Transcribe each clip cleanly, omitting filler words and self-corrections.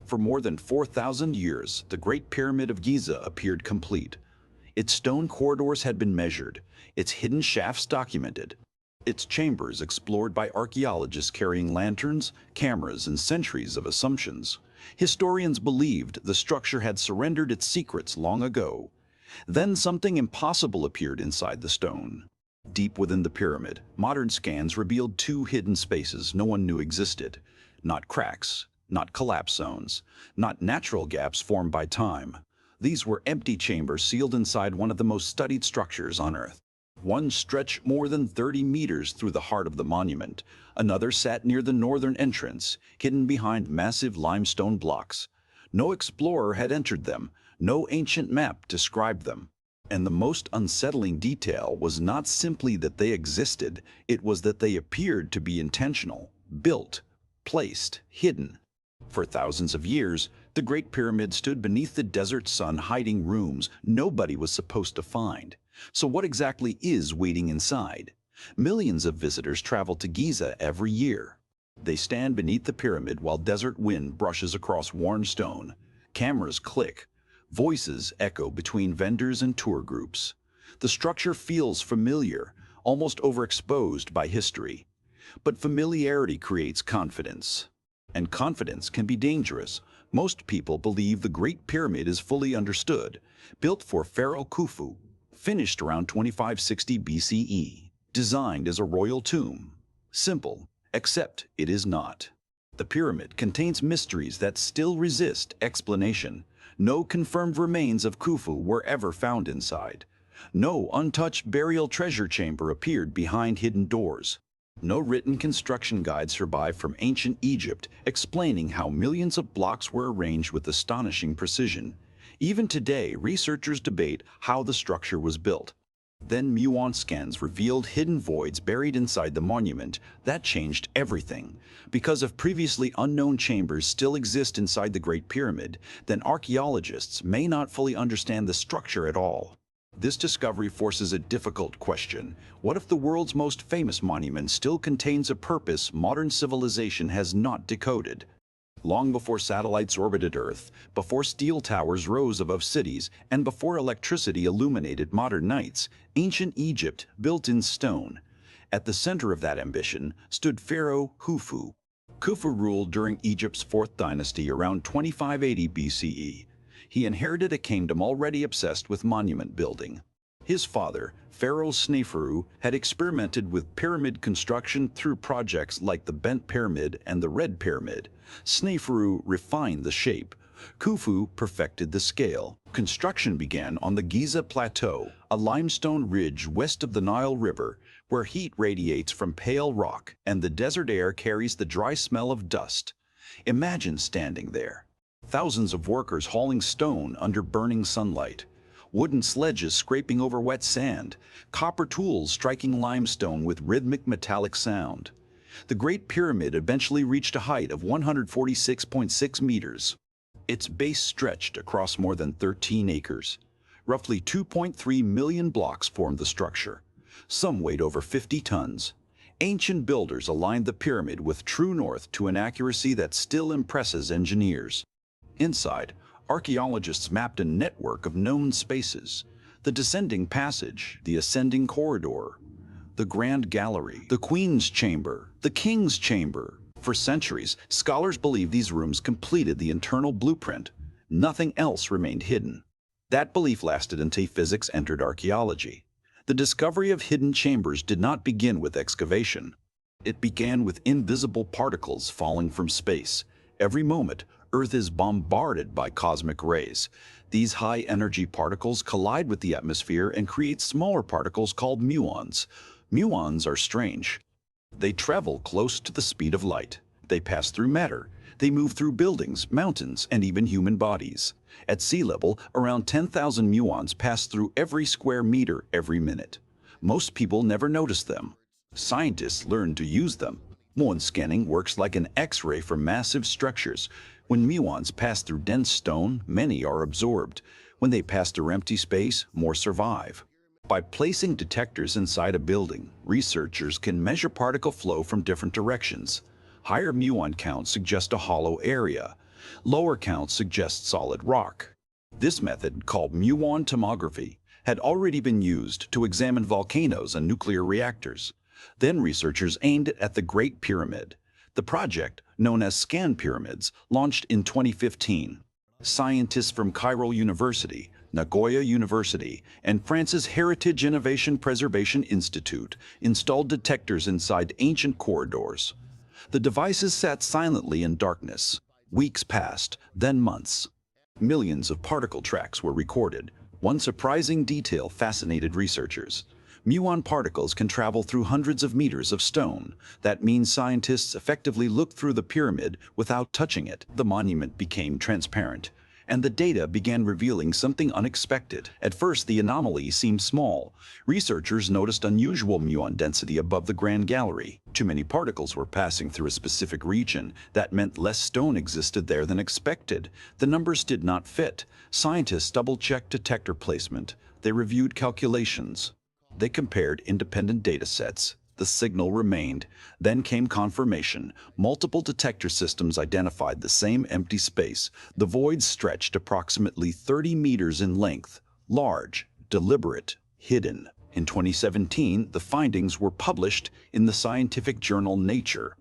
For more than 4,000 years, the Great Pyramid of Giza appeared complete. Its stone corridors had been measured, its hidden shafts documented, its chambers explored by archaeologists carrying lanterns, cameras, and centuries of assumptions. Historians believed the structure had surrendered its secrets long ago. Then something impossible appeared inside the stone. Deep within the pyramid, modern scans revealed two hidden spaces no one knew existed. Not cracks, not collapse zones, not natural gaps formed by time. These were empty chambers sealed inside one of the most studied structures on Earth. One stretched more than 30 meters through the heart of the monument. Another sat near the northern entrance, hidden behind massive limestone blocks. No explorer had entered them. No ancient map described them. And the most unsettling detail was not simply that they existed, it was that they appeared to be intentional, built, placed, hidden. For thousands of years, the Great Pyramid stood beneath the desert sun, hiding rooms nobody was supposed to find. So what exactly is waiting inside? Millions of visitors travel to Giza every year. They stand beneath the pyramid while desert wind brushes across worn stone. Cameras click. Voices echo between vendors and tour groups. The structure feels familiar, almost overexposed by history. But familiarity creates confidence. And confidence can be dangerous. Most people believe the Great Pyramid is fully understood, built for Pharaoh Khufu, finished around 2560 BCE, designed as a royal tomb. Simple, except it is not. The pyramid contains mysteries that still resist explanation. No confirmed remains of Khufu were ever found inside. No untouched burial treasure chamber appeared behind hidden doors. No written construction guide survived from ancient Egypt explaining how millions of blocks were arranged with astonishing precision. Even today, researchers debate how the structure was built. Then Muon scans revealed hidden voids buried inside the monument. That changed everything. Because if previously unknown chambers still exist inside the Great Pyramid, then archaeologists may not fully understand the structure at all. This discovery forces a difficult question. What if the world's most famous monument still contains a purpose modern civilization has not decoded? Long before satellites orbited Earth, before steel towers rose above cities, and before electricity illuminated modern nights, ancient Egypt built in stone. At the center of that ambition stood Pharaoh Khufu. Khufu ruled during Egypt's 4th dynasty around 2580 BCE. He inherited a kingdom already obsessed with monument building. His father, Pharaoh Sneferu, had experimented with pyramid construction through projects like the Bent Pyramid and the Red Pyramid. Sneferu refined the shape. Khufu perfected the scale. Construction began on the Giza Plateau, a limestone ridge west of the Nile River, where heat radiates from pale rock and the desert air carries the dry smell of dust. Imagine standing there. Thousands of workers hauling stone under burning sunlight. Wooden sledges scraping over wet sand, copper tools striking limestone with rhythmic metallic sound. The Great Pyramid eventually reached a height of 146.6 meters. Its base stretched across more than 13 acres. Roughly 2.3 million blocks formed the structure. Some weighed over 50 tons. Ancient builders aligned the pyramid with true north to an accuracy that still impresses engineers. Inside, archaeologists mapped a network of known spaces: the descending passage, the ascending corridor, the grand gallery, the queen's chamber, the king's chamber. For centuries, scholars believed these rooms completed the internal blueprint. Nothing else remained hidden. That belief lasted until physics entered archaeology. The discovery of hidden chambers did not begin with excavation. It began with invisible particles falling from space. Every moment, Earth is bombarded by cosmic rays. These high-energy particles collide with the atmosphere and create smaller particles called muons. Muons are strange. They travel close to the speed of light. They pass through matter. They move through buildings, mountains, and even human bodies. At sea level, around 10,000 muons pass through every square meter every minute. Most people never notice them. Scientists learn to use them. Muon scanning works like an X-ray for massive structures. When muons pass through dense stone, many are absorbed. When they pass through empty space, more survive. By placing detectors inside a building, researchers can measure particle flow from different directions. Higher muon counts suggest a hollow area. Lower counts suggest solid rock. This method, called Muon tomography, had already been used to examine volcanoes and nuclear reactors. Then researchers aimed it at the Great Pyramid. The project, known as Scan Pyramids, launched in 2015. Scientists from Cairo University, Nagoya University, and France's Heritage Innovation Preservation Institute installed detectors inside ancient corridors. The devices sat silently in darkness. Weeks passed, then months. Millions of particle tracks were recorded. One surprising detail fascinated researchers. Muon particles can travel through hundreds of meters of stone. That means scientists effectively looked through the pyramid without touching it. The monument became transparent, and the data began revealing something unexpected. At first, the anomaly seemed small. Researchers noticed unusual muon density above the Grand Gallery. Too many particles were passing through a specific region. That meant less stone existed there than expected. The numbers did not fit. Scientists double-checked detector placement. They reviewed calculations. They compared independent data sets. The signal remained. Then came confirmation. Multiple detector systems identified the same empty space. The void stretched approximately 30 meters in length. Large, deliberate, hidden. In 2017, the findings were published in the scientific journal Nature.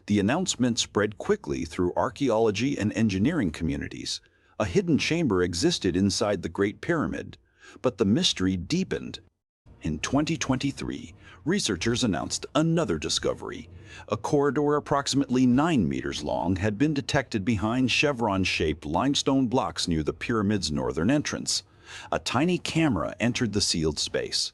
The announcement spread quickly through archaeology and engineering communities. A hidden chamber existed inside the Great Pyramid, but the mystery deepened. In 2023, researchers announced another discovery. A corridor approximately 9 meters long had been detected behind chevron-shaped limestone blocks near the pyramid's northern entrance. A tiny camera entered the sealed space.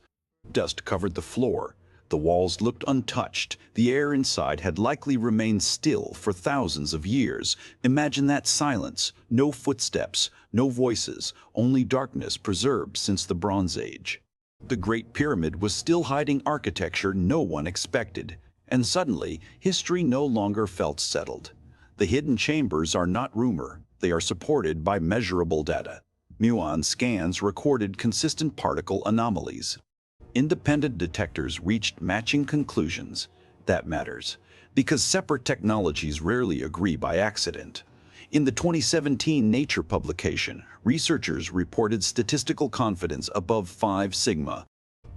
Dust covered the floor. The walls looked untouched. The air inside had likely remained still for thousands of years. Imagine that silence. No footsteps, no voices, only darkness preserved since the Bronze Age. The Great Pyramid was still hiding architecture no one expected, and suddenly, history no longer felt settled. The hidden chambers are not rumor, they are supported by measurable data. Muon scans recorded consistent particle anomalies. Independent detectors reached matching conclusions. That matters, because separate technologies rarely agree by accident. In the 2017 Nature publication, researchers reported statistical confidence above 5 sigma.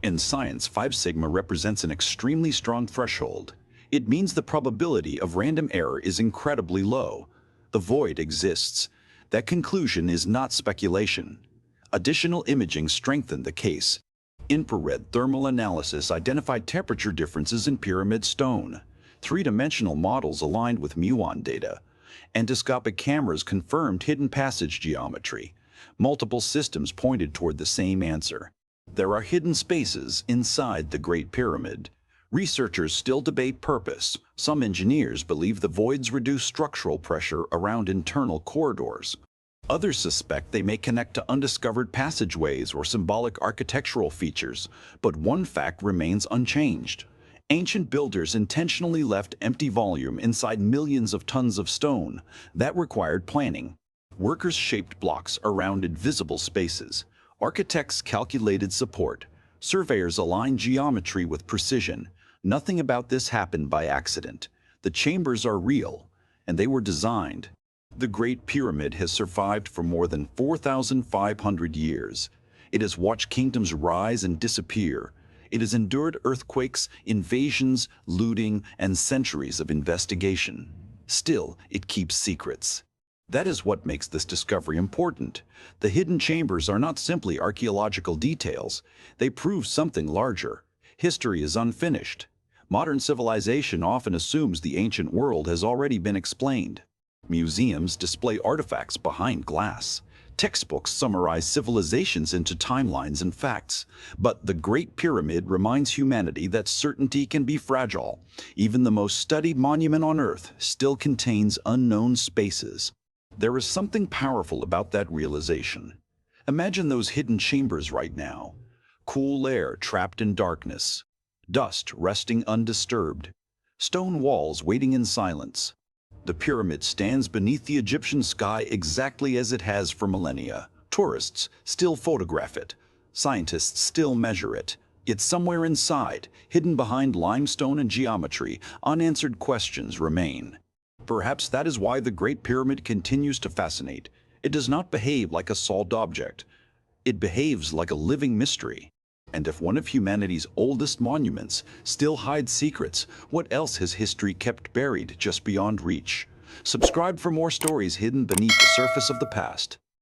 In science, 5 sigma represents an extremely strong threshold. It means the probability of random error is incredibly low. The void exists. That conclusion is not speculation. Additional imaging strengthened the case. Infrared thermal analysis identified temperature differences in pyramid stone. Three-dimensional models aligned with muon data. Endoscopic cameras confirmed hidden passage geometry. Multiple systems pointed toward the same answer. There are hidden spaces inside the Great Pyramid. Researchers still debate purpose. Some engineers believe the voids reduce structural pressure around internal corridors. Others suspect they may connect to undiscovered passageways or symbolic architectural features. But one fact remains unchanged. Ancient builders intentionally left empty volume inside millions of tons of stone. That required planning. Workers shaped blocks around invisible spaces. Architects calculated support. Surveyors aligned geometry with precision. Nothing about this happened by accident. The chambers are real, and they were designed. The Great Pyramid has survived for more than 4,500 years. It has watched kingdoms rise and disappear. It has endured earthquakes, invasions, looting, and centuries of investigation. Still, it keeps secrets. That is what makes this discovery important. The hidden chambers are not simply archaeological details. They prove something larger. History is unfinished. Modern civilization often assumes the ancient world has already been explained. Museums display artifacts behind glass. Textbooks summarize civilizations into timelines and facts. But the Great Pyramid reminds humanity that certainty can be fragile. Even the most studied monument on Earth still contains unknown spaces. There is something powerful about that realization. Imagine those hidden chambers right now. Cool air trapped in darkness. Dust resting undisturbed. Stone walls waiting in silence. The pyramid stands beneath the Egyptian sky exactly as it has for millennia. Tourists still photograph it. Scientists still measure it. Yet somewhere inside, hidden behind limestone and geometry, unanswered questions remain. Perhaps that is why the Great Pyramid continues to fascinate. It does not behave like a solved object. It behaves like a living mystery. And if one of humanity's oldest monuments still hides secrets, what else has history kept buried just beyond reach? Subscribe for more stories hidden beneath the surface of the past.